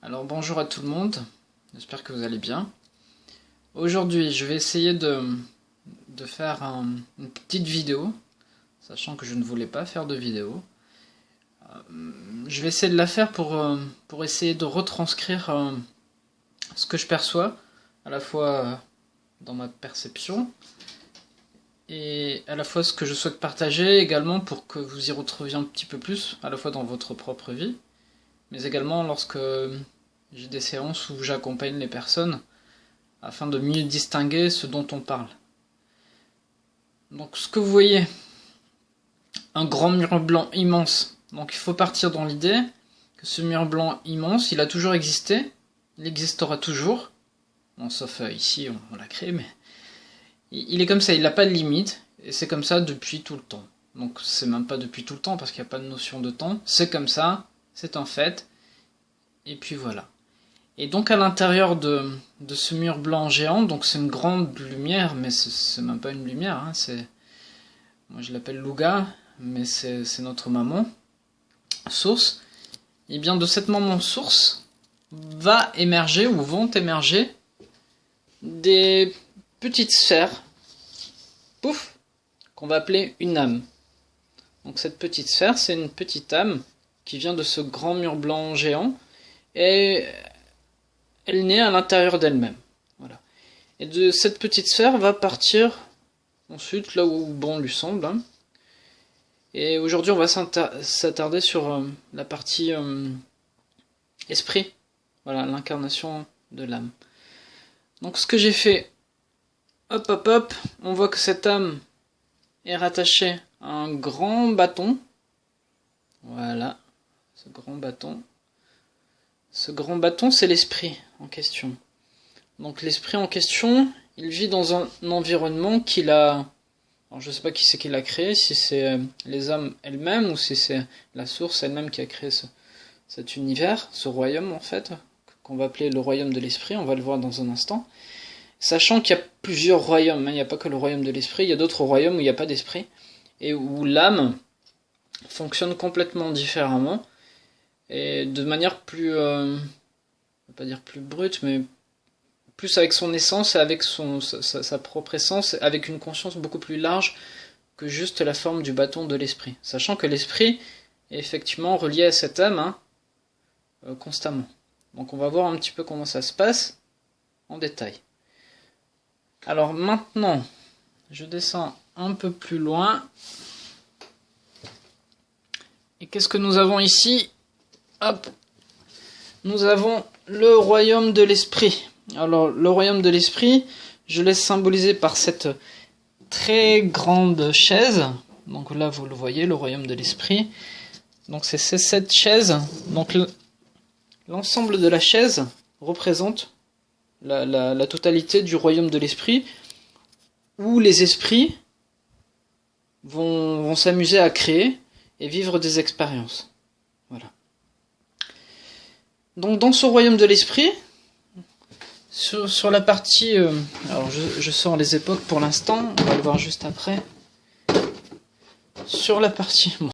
Alors bonjour à tout le monde, j'espère que vous allez bien. Aujourd'hui je vais essayer de faire une petite vidéo, sachant que je ne voulais pas faire de vidéo. Je vais essayer de la faire pour essayer de retranscrire ce que je perçois, à la fois dans ma perception, et à la fois ce que je souhaite partager également pour que vous y retrouviez un petit peu plus, à la fois dans votre propre vie, mais également lorsque j'ai des séances où j'accompagne les personnes afin de mieux distinguer ce dont on parle. Donc ce que vous voyez, un grand mur blanc immense. Donc il faut partir dans l'idée que ce mur blanc immense, il a toujours existé, il existera toujours. Bon, sauf ici, on l'a créé, mais il est comme ça, il n'a pas de limite, et c'est comme ça depuis tout le temps. Donc c'est même pas depuis tout le temps, parce qu'il n'y a pas de notion de temps, c'est comme ça, c'est un fait, et puis voilà. Et donc à l'intérieur de ce mur blanc géant, donc c'est une grande lumière, mais c'est même pas une lumière, hein, moi je l'appelle Louga, mais c'est notre maman source. Et bien de cette maman source va émerger ou vont émerger des petites sphères, pouf, qu'on va appeler une âme. Donc cette petite sphère, c'est une petite âme qui vient de ce grand mur blanc géant, et elle naît à l'intérieur d'elle-même. Voilà. Et de cette petite sphère va partir ensuite là où bon lui semble. Hein. Et aujourd'hui, on va s'attarder sur la partie esprit. Voilà, l'incarnation de l'âme. Donc ce que j'ai fait, hop, on voit que cette âme est rattachée à un grand bâton. Voilà, ce grand bâton. Ce grand bâton, c'est l'esprit en question. Donc l'esprit en question, il vit dans un environnement qu'il a... Alors je ne sais pas qui c'est qui l'a créé, si c'est les âmes elles-mêmes ou si c'est la source elle-même qui a créé cet univers, ce royaume en fait, qu'on va appeler le royaume de l'esprit, on va le voir dans un instant. Sachant qu'il y a plusieurs royaumes, hein, il n'y a pas que le royaume de l'esprit, il y a d'autres royaumes où il n'y a pas d'esprit, et où l'âme fonctionne complètement différemment, et de manière plus, on va pas dire plus brute, mais plus avec son essence, avec sa propre essence, avec une conscience beaucoup plus large que juste la forme du bâton de l'esprit. Sachant que l'esprit est effectivement relié à cette âme, hein, constamment. Donc on va voir un petit peu comment ça se passe en détail. Alors maintenant, je descends un peu plus loin. Et qu'est-ce que nous avons ici ? Hop, nous avons le royaume de l'esprit. Alors le royaume de l'esprit, je laisse symboliser par cette très grande chaise. Donc là vous le voyez, le royaume de l'esprit. Donc c'est cette chaise. Donc l'ensemble de la chaise représente la totalité du royaume de l'esprit, où les esprits vont s'amuser à créer et vivre des expériences. Voilà. Donc dans ce royaume de l'esprit, sur la partie... alors je sors les époques pour l'instant, on va le voir juste après. Sur la partie... Bon,